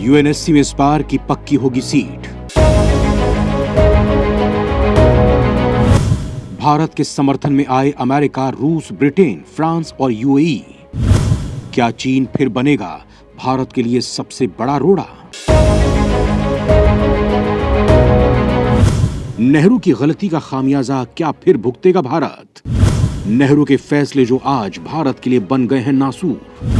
UNSC में इस बार की पक्की होगी सीट। भारत के समर्थन में आए अमेरिका, रूस, ब्रिटेन, फ्रांस और यूएई। क्या चीन फिर बनेगा भारत के लिए सबसे बड़ा रोड़ा? नेहरू की गलती का खामियाजा क्या फिर भुगतेगा भारत? नेहरू के फैसले जो आज भारत के लिए बन गए हैं नासूर।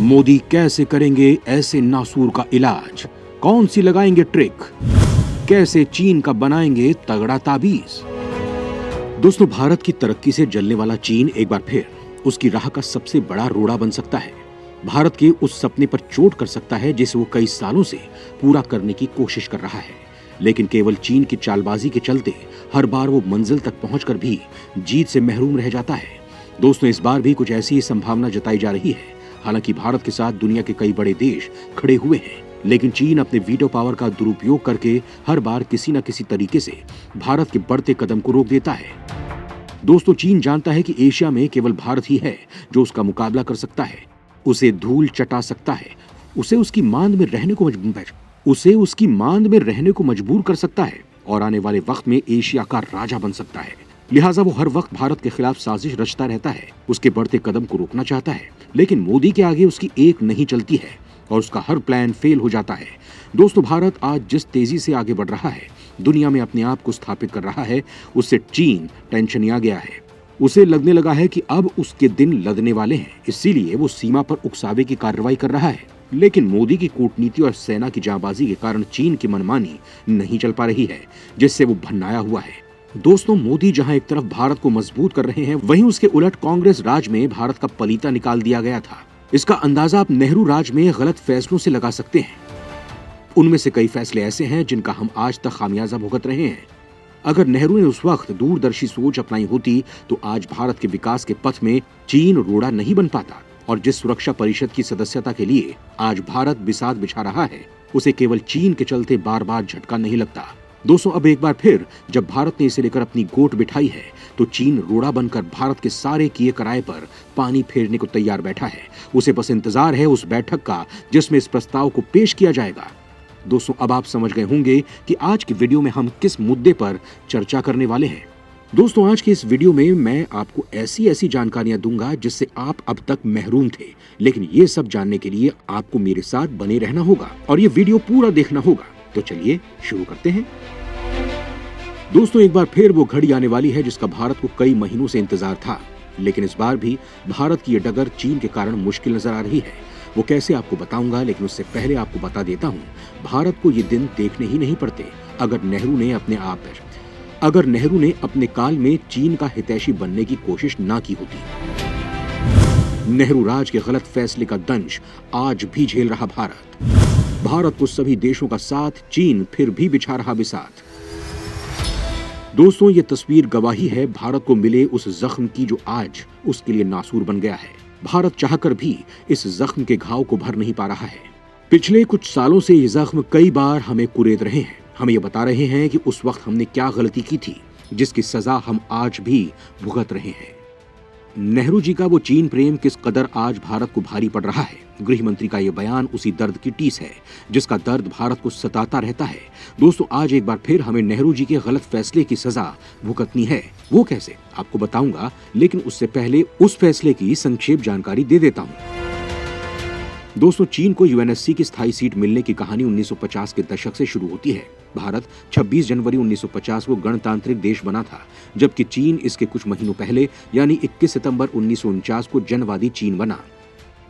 मोदी कैसे करेंगे ऐसे नासूर का इलाज? कौन सी लगाएंगे ट्रिक? कैसे चीन का बनाएंगे तगड़ा ताबीज? दोस्तों, भारत की तरक्की से जलने वाला चीन एक बार फिर उसकी राह का सबसे बड़ा रोड़ा बन सकता है। भारत के उस सपने पर चोट कर सकता है जिसे वो कई सालों से पूरा करने की कोशिश कर रहा है, लेकिन केवल चीन की चालबाजी के चलते हर बार वो मंजिल तक पहुंचकर भी जीत से महरूम रह जाता है। दोस्तों, इस बार भी कुछ ऐसी ही संभावना जताई जा रही है। हालांकि भारत के साथ दुनिया के कई बड़े देश खड़े हुए हैं, लेकिन चीन अपने वीटो पावर का दुरुपयोग करके हर बार किसी न किसी तरीके से भारत के बढ़ते कदम को रोक देता है। दोस्तों, चीन जानता है कि एशिया में केवल भारत ही है जो उसका मुकाबला कर सकता है, उसे धूल चटा सकता है, उसे उसकी मांद में रहने को मजबूर कर सकता है और आने वाले वक्त में एशिया का राजा बन सकता है। लिहाजा वो हर वक्त भारत के खिलाफ साजिश रचता रहता है, उसके बढ़ते कदम को रोकना चाहता है, लेकिन मोदी के आगे उसकी एक नहीं चलती है और उसका हर प्लान फेल हो जाता है। दोस्तों, भारत आज जिस तेजी से आगे बढ़ रहा है, दुनिया में अपने आप को स्थापित कर रहा है, उससे चीन टेंशन में आ गया है। उसे लगने लगा है कि अब उसके दिन लदने वाले हैं, इसीलिए वो सीमा पर उकसावे की कार्रवाई कर रहा है। लेकिन मोदी की कूटनीति और सेना की जांबाजी के कारण चीन की मनमानी नहीं चल पा रही है, जिससे वो भन्नाया हुआ है। दोस्तों, मोदी जहां एक तरफ भारत को मजबूत कर रहे हैं, वहीं उसके उलट कांग्रेस राज में भारत का पलीता निकाल दिया गया था। इसका अंदाजा आप नेहरू राज में गलत फैसलों से लगा सकते हैं। उनमें से कई फैसले ऐसे हैं जिनका हम आज तक खामियाजा भुगत रहे हैं। अगर नेहरू ने उस वक्त दूरदर्शी सोच अपनाई होती तो आज भारत के विकास के पथ में चीन रोड़ा नहीं बन पाता, और जिस सुरक्षा परिषद की सदस्यता के लिए आज भारत बिसात बिछा रहा है, उसे केवल चीन के चलते बार बार झटका नहीं लगता। दोस्तों, अब एक बार फिर जब भारत ने इसे लेकर अपनी गोट बिठाई है, तो चीन रोड़ा बनकर भारत के सारे किए कराए पर पानी फेरने को तैयार बैठा है। उसे बस इंतजार है उस बैठक का जिसमें इस प्रस्ताव को पेश किया जाएगा। दोस्तों, अब आप समझ गए होंगे कि आज की वीडियो में हम किस मुद्दे पर चर्चा करने वाले हैं। दोस्तों, आज की इस वीडियो में मैं आपको ऐसी जानकारियां दूंगा जिससे आप अब तक महरूम थे, लेकिन ये सब जानने के लिए आपको मेरे साथ बने रहना होगा और ये वीडियो पूरा देखना होगा। तो चलिए शुरू करते हैं। दोस्तों, एक बार फिर वो घड़ी आने वाली है जिसका भारत को कई महीनों से इंतजार था, लेकिन इस बार भी भारत की ये डगर चीन के कारण मुश्किल नजर आ रही है। वो कैसे आपको बताऊंगा, लेकिन उससे पहले आपको बता देता हूं, भारत को ये दिन देखने ही नहीं पड़ते अगर नेहरू ने अपने काल में चीन का हितैषी बनने की कोशिश ना की होती। नेहरू राज के गलत फैसले का दंश आज भी झेल रहा भारत को सभी देशों का साथ, चीन फिर भी बिछा रहा बिसात। दोस्तों, ये तस्वीर गवाही है भारत को मिले उस जख्म की जो आज उसके लिए नासूर बन गया है। भारत चाहकर भी इस जख्म के घाव को भर नहीं पा रहा है। पिछले कुछ सालों से ये जख्म कई बार हमें कुरेद रहे हैं, हमें ये बता रहे हैं कि उस वक्त हमने क्या गलती की थी जिसकी सजा हम आज भी भुगत रहे हैं। नेहरू जी का वो चीन प्रेम किस कदर आज भारत को भारी पड़ रहा है, गृह मंत्री का ये बयान उसी दर्द की टीस है जिसका दर्द भारत को सताता रहता है। दोस्तों, आज एक बार फिर हमें नेहरू जी के गलत फैसले की सजा भुगतनी है। वो कैसे, आपको बताऊंगा, लेकिन उससे पहले उस फैसले की संक्षेप जानकारी दे देता हूं। दोस्तों, चीन को यूएनएससी की स्थायी सीट मिलने की कहानी 1950 के दशक से शुरू होती है। भारत 26 जनवरी 1950 को गणतांत्रिक देश बना था, जबकि चीन इसके कुछ महीनों पहले यानी 21 सितंबर 1949 को जनवादी चीन बना।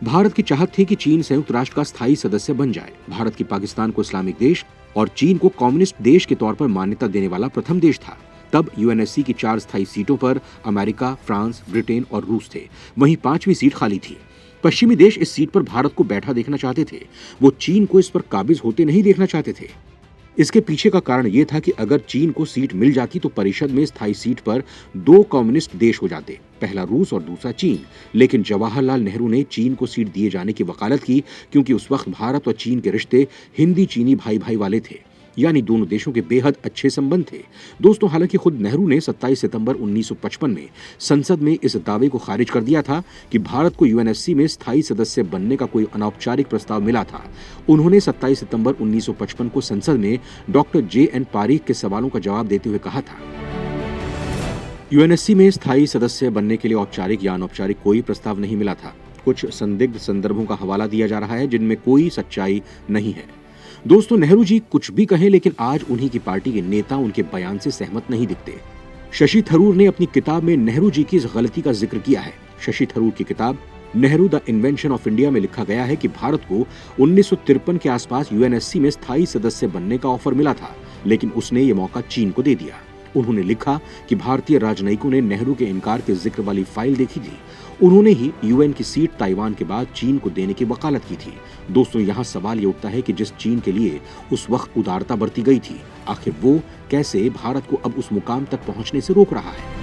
भारत की चाहत थी कि चीन संयुक्त राष्ट्र का स्थायी सदस्य बन जाए। भारत की पाकिस्तान को इस्लामिक देश और चीन को कम्युनिस्ट देश के तौर पर मान्यता देने वाला प्रथम देश था। तब यूएनएससी की 4 स्थायी सीटों पर अमेरिका, फ्रांस, ब्रिटेन और रूस थे। वहीं 5वीं सीट खाली थी। पश्चिमी देश इस सीट पर भारत को बैठा देखना चाहते थे, वो चीन को इस पर काबिज होते नहीं देखना चाहते थे। इसके पीछे का कारण यह था कि अगर चीन को सीट मिल जाती तो परिषद में स्थायी सीट पर 2 कम्युनिस्ट देश हो जाते, पहला रूस और दूसरा चीन। लेकिन जवाहरलाल नेहरू ने चीन को सीट दिए जाने की वकालत की, क्योंकि उस वक्त भारत और चीन के रिश्ते हिंदी चीनी भाई भाई वाले थे। यानी दोनों देशों के बेहद अच्छे संबंध थे। दोस्तों, हालांकि खुद नेहरू ने 27 सितंबर 1955 में संसद में इस दावे को खारिज कर दिया था कि भारत को यूएनएससी में स्थायी सदस्य बनने का कोई अनौपचारिक प्रस्ताव मिला था। उन्होंने 27 सितंबर 1955 को संसद में डॉक्टर जे.एन. पारीख के सवालों का जवाब देते हुए कहा था, यूएनएससी में स्थायी सदस्य बनने के लिए औपचारिक या अनौपचारिक कोई प्रस्ताव नहीं मिला था। कुछ संदिग्ध संदर्भों का हवाला दिया जा रहा है जिनमें कोई सच्चाई नहीं है। दोस्तों, नेहरू जी कुछ भी कहें, लेकिन आज उन्हीं की पार्टी के नेता उनके बयान से सहमत नहीं दिखते। शशि थरूर ने अपनी किताब में नेहरू जी की इस गलती का जिक्र किया है। शशि थरूर की किताब Nehru the invention of India में लिखा गया है कि भारत को 1953 के आसपास यूएनएससी में स्थायी सदस्य बनने का ऑफर मिला था, लेकिन उसने ये मौका चीन को दे दिया। उन्होंने लिखा कि भारतीय राजनयिकों ने नेहरू के इनकार के जिक्र वाली फाइल देखी थी। उन्होंने ही यूएन की सीट ताइवान के बाद चीन को देने की वकालत की थी। दोस्तों, यहाँ सवाल ये उठता है कि जिस चीन के लिए उस वक्त उदारता बरती गई थी, आखिर वो कैसे भारत को अब उस मुकाम तक पहुंचने से रोक रहा है।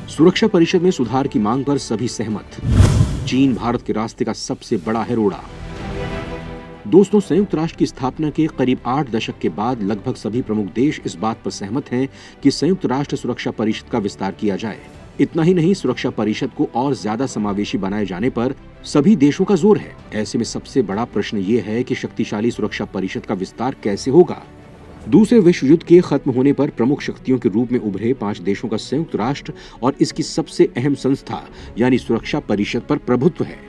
सुरक्षा परिषद में सुधार की मांग पर सभी सहमत। चीन भारत के रास्ते का सबसे बड़ा है रोड़ा। दोस्तों, संयुक्त राष्ट्र की स्थापना के करीब 8 दशक के बाद लगभग सभी प्रमुख देश इस बात पर सहमत हैं कि संयुक्त राष्ट्र सुरक्षा परिषद का विस्तार किया जाए। इतना ही नहीं, सुरक्षा परिषद को और ज्यादा समावेशी बनाए जाने पर सभी देशों का जोर है। ऐसे में सबसे बड़ा प्रश्न ये है कि शक्तिशाली सुरक्षा परिषद का विस्तार कैसे होगा। दूसरे विश्व युद्ध के खत्म होने पर प्रमुख शक्तियों के रूप में उभरे 5 देशों का संयुक्त राष्ट्र और इसकी सबसे अहम संस्था यानी सुरक्षा परिषद पर प्रभुत्व है।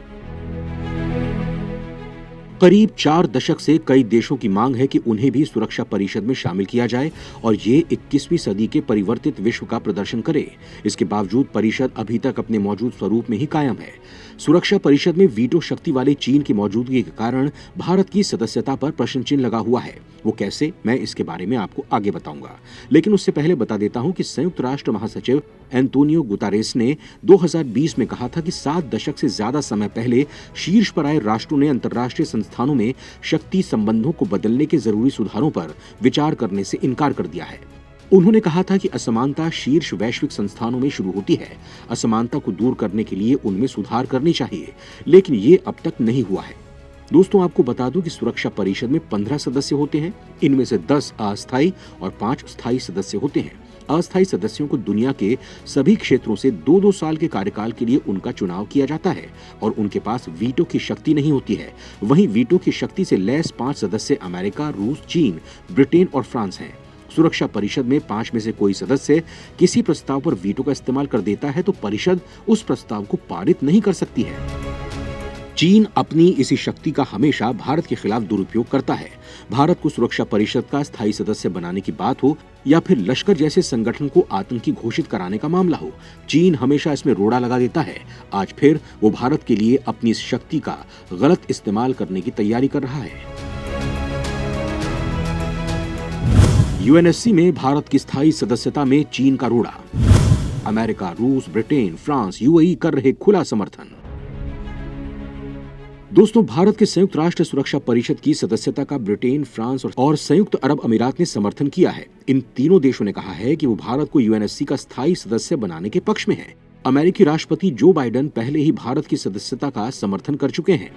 करीब 4 दशक से कई देशों की मांग है कि उन्हें भी सुरक्षा परिषद में शामिल किया जाए और ये 21वीं सदी के परिवर्तित विश्व का प्रदर्शन करे। इसके बावजूद परिषद अभी तक अपने मौजूद स्वरूप में ही कायम है। सुरक्षा परिषद में वीटो शक्ति वाले चीन की मौजूदगी के कारण भारत की सदस्यता पर प्रश्न चिन्ह लगा हुआ है। वो कैसे, मैं इसके बारे में आपको आगे बताऊंगा, लेकिन उससे पहले बता देता हूं कि संयुक्त राष्ट्र महासचिव एंटोनियो गुतारेस ने 2020 में कहा था कि 7 दशक से ज्यादा समय पहले शीर्ष पर आए राष्ट्रों ने अंतर्राष्ट्रीय संस्थानों में शक्ति संबंधों को बदलने के जरूरी सुधारों पर विचार करने से इनकार कर दिया है। उन्होंने कहा था कि असमानता शीर्ष वैश्विक संस्थानों में शुरू होती है। असमानता को दूर करने के लिए उनमें सुधार करनी चाहिए, लेकिन ये अब तक नहीं हुआ है। दोस्तों, आपको बता दूं कि सुरक्षा परिषद में 15 सदस्य होते हैं। इनमें से 10 अस्थायी और 5 स्थायी सदस्य होते हैं। अस्थायी सदस्यों को दुनिया के सभी क्षेत्रों से 2-2 साल के कार्यकाल के लिए उनका चुनाव किया जाता है और उनके पास वीटो की शक्ति नहीं होती है। वहीं वीटो की शक्ति से लैस 5 सदस्य अमेरिका, रूस, चीन, ब्रिटेन और फ्रांस हैं। सुरक्षा परिषद में 5 में से कोई सदस्य किसी प्रस्ताव पर वीटो का इस्तेमाल कर देता है तो परिषद उस प्रस्ताव को पारित नहीं कर सकती है। चीन अपनी इसी शक्ति का हमेशा भारत के खिलाफ दुरुपयोग करता है। भारत को सुरक्षा परिषद का स्थायी सदस्य बनाने की बात हो या फिर लश्कर जैसे संगठन को आतंकी घोषित कराने का मामला हो, चीन हमेशा इसमें रोड़ा लगा देता है। आज फिर वो भारत के लिए अपनी इस शक्ति का गलत इस्तेमाल करने की तैयारी कर रहा है। यूएनएससी में भारत की स्थायी सदस्यता में चीन का रोड़ा। अमेरिका, रूस, ब्रिटेन, फ्रांस, यूएई कर रहे खुला समर्थन। दोस्तों, भारत के संयुक्त राष्ट्र सुरक्षा परिषद की सदस्यता का ब्रिटेन, फ्रांस और संयुक्त अरब अमीरात ने समर्थन किया है। इन तीनों देशों ने कहा है कि वो भारत को यूएनएससी का स्थायी सदस्य बनाने के पक्ष में है। अमेरिकी राष्ट्रपति जो बाइडेन पहले ही भारत की सदस्यता का समर्थन कर चुके हैं।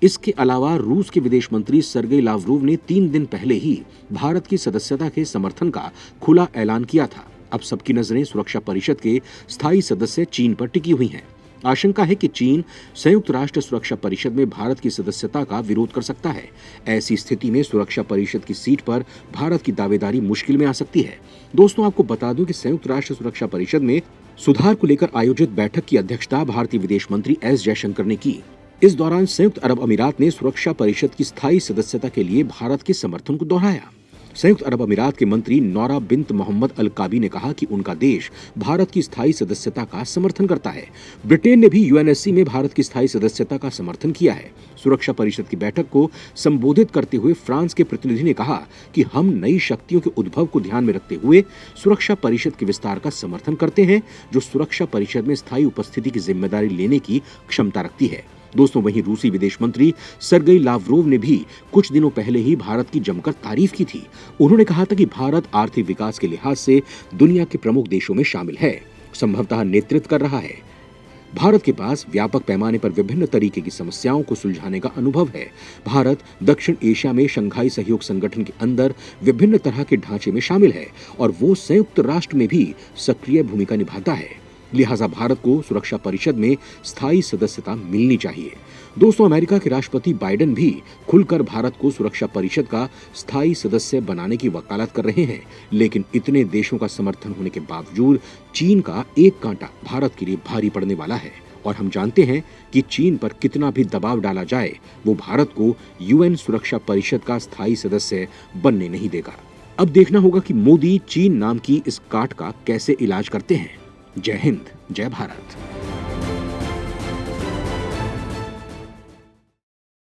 इसके अलावा रूस के विदेश मंत्री सर्गेई लावरोव ने 3 दिन पहले ही भारत की सदस्यता के समर्थन का खुला ऐलान किया था। अब सबकी नजरें सुरक्षा परिषद के स्थायी सदस्य चीन पर टिकी हुई हैं। आशंका है कि चीन संयुक्त राष्ट्र सुरक्षा परिषद में भारत की सदस्यता का विरोध कर सकता है। ऐसी स्थिति में सुरक्षा परिषद की सीट पर भारत की दावेदारी मुश्किल में आ सकती है। दोस्तों, आपको बता दूं कि संयुक्त राष्ट्र सुरक्षा परिषद में सुधार को लेकर आयोजित बैठक की अध्यक्षता भारतीय विदेश मंत्री एस जयशंकर ने की। इस दौरान संयुक्त अरब अमीरात ने सुरक्षा परिषद की स्थायी सदस्यता के लिए भारत के समर्थन को दोहराया। संयुक्त अरब अमीरात के मंत्री नौरा बिन्त मोहम्मद अल काबी ने कहा कि उनका देश भारत की स्थायी सदस्यता का समर्थन करता है। ब्रिटेन ने भी यूएनएससी में भारत की स्थायी सदस्यता का समर्थन किया है। सुरक्षा परिषद की बैठक को संबोधित करते हुए फ्रांस के प्रतिनिधि ने कहा कि हम नई शक्तियों के उद्भव को ध्यान में रखते हुए सुरक्षा परिषद के विस्तार का समर्थन करते हैं, जो सुरक्षा परिषद में स्थायी उपस्थिति की जिम्मेदारी लेने की क्षमता रखती है। दोस्तों, वहीं रूसी विदेश मंत्री सर्गेई लावरोव ने भी कुछ दिनों पहले ही भारत की जमकर तारीफ की थी। उन्होंने कहा था कि भारत आर्थिक विकास के लिहाज से दुनिया के प्रमुख देशों में शामिल है, संभवतः नेतृत्व कर रहा है। भारत के पास व्यापक पैमाने पर विभिन्न तरीके की समस्याओं को सुलझाने का अनुभव है। भारत दक्षिण एशिया में शंघाई सहयोग संगठन के अंदर विभिन्न तरह के ढांचे में शामिल है और वो संयुक्त राष्ट्र में भी सक्रिय भूमिका निभाता है। लिहाजा भारत को सुरक्षा परिषद में स्थायी सदस्यता मिलनी चाहिए। दोस्तों, अमेरिका के राष्ट्रपति बाइडेन भी खुलकर भारत को सुरक्षा परिषद का स्थायी सदस्य बनाने की वकालत कर रहे हैं, लेकिन इतने देशों का समर्थन होने के बावजूद चीन का एक कांटा भारत के लिए भारी पड़ने वाला है और हम जानते हैं कि चीन पर कितना भी दबाव डाला जाए, वो भारत को यूएन सुरक्षा परिषद का स्थायी सदस्य बनने नहीं देगा। अब देखना होगा कि मोदी चीन नाम की इस काट का कैसे इलाज करते हैं। जय हिंद, जय भारत।